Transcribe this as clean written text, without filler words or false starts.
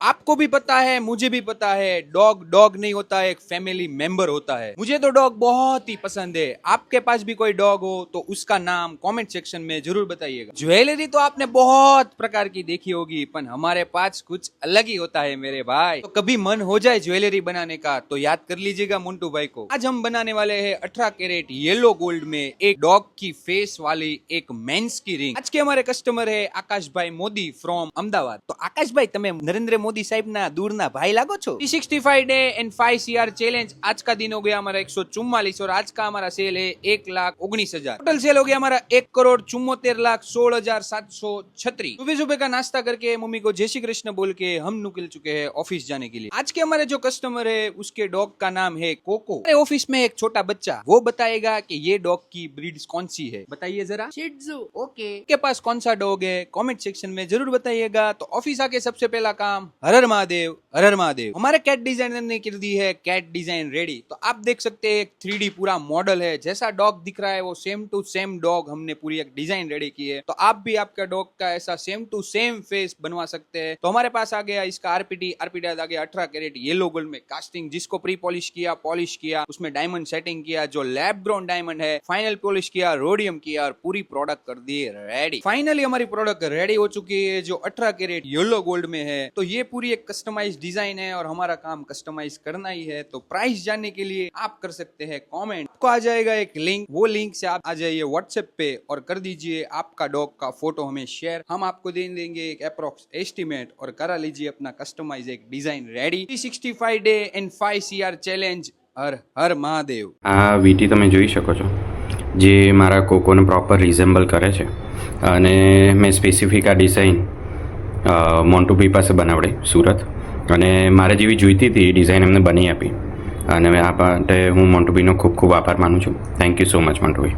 आपको भी पता है, मुझे भी पता है, डॉग डॉग नहीं होता है, एक फैमिली मेंबर होता है। मुझे तो डॉग बहुत ही पसंद है। आपके पास भी कोई डॉग हो तो उसका नाम कमेंट सेक्शन में जरूर बताइएगा। ज्वेलरी तो आपने बहुत प्रकार की देखी होगी, पर हमारे पास कुछ अलग ही होता है मेरे भाई। तो कभी मन हो जाए ज्वेलरी बनाने का तो याद कर लीजिएगा मुंटू भाई को। आज हम बनाने वाले हैं 18 कैरेट येलो गोल्ड में एक डॉग की फेस वाली एक मेंस की रिंग। आज के हमारे कस्टमर है आकाश भाई मोदी फ्रॉम अहमदाबाद। तो आकाश भाई, તમે નરેન્દ્ર મોદી સાહેબ ના દૂરના ભાઈ लागो છો। 365 डे एंड 5 CR चैलेंज आज का दिन हो गया हमारा 144 और आज का हमारा सेल है 1,19,000। टोटल सेल हो गया हमारा 1,74,16,736। सुबह सुबह का नाश्ता करके मम्मी को जय श्री कृष्ण बोल के हम निकल चुके हैं ऑफिस जाने के लिए। आज के हमारे जो कस्टमर है उसके डॉग का नाम है कोको। हमारे ऑफिस में एक छोटा बच्चा वो बताएगा कि ये डॉग की ब्रीड कौन सी है। बताइए जरा। शिट्जू। ओके। के पास कौन सा डॉग है कमेंट सेक्शन में जरूर बताइएगा। तो ऑफिस आके सबसे पहला काम हर हर महादेव, हर हर महादेव। हमारे कैट डिजाइनर ने कर दी है कैट डिजाइन रेडी। तो आप देख सकते हैं एक 3D पूरा मॉडल है, जैसा डॉग दिख रहा है वो सेम टू सेम डॉग हमने पूरी एक डिजाइन रेडी की है। तो आप भी आपका डॉग का ऐसा सेम टू सेम फेस बनवा सकते हैं। तो हमारे पास आ गया इसका आरपीटी आ गया 18 कैरेट येलो गोल्ड में कास्टिंग, जिसको प्री पॉलिश किया, पॉलिश किया, उसमें डायमंड सेटिंग किया, जो लैब ग्रोन डायमंड है, फाइनल पॉलिश किया, रोडियम किया और पूरी प्रोडक्ट कर दी रेडी। फाइनली हमारी प्रोडक्ट रेडी हो चुकी है जो 18 कैरेट येलो गोल्ड में है। तो ये पूरी एक कस्टमाइज डिजाइन है और हमारा काम कस्टमाइज करना ही है। तो प्राइस जानने के लिए आप कर सकते हैं कमेंट, को आ जाएगा एक लिंक, वो लिंक से आप आ जाइए व्हाट्सएप पे और कर दीजिए आपका डॉग का फोटो हमें शेयर। हम आपको दे देंगे एक अप्रोक्स एस्टिमेट और करा लीजिए अपना कस्टमाइज एक design ready. 365 day and 5 CR challenge. हर हर महादेव। આ વીટી તમે જોઈ શકો છો જે મારા કોકોને પ્રોપર રિઝેમ્બલ કરે છે અને મેં સ્પેસિફિક આ ડિઝાઇન મોન્ટુભાઈ પાસે બનાવડે સુરત અને મારે જેવી જોઈતી હતી એ ડિઝાઇન એમને બની આપી અને આ માટે હું મોન્ટુભાઈનો ખૂબ ખૂબ આભાર માનું છું. Thank you so much Montubhai.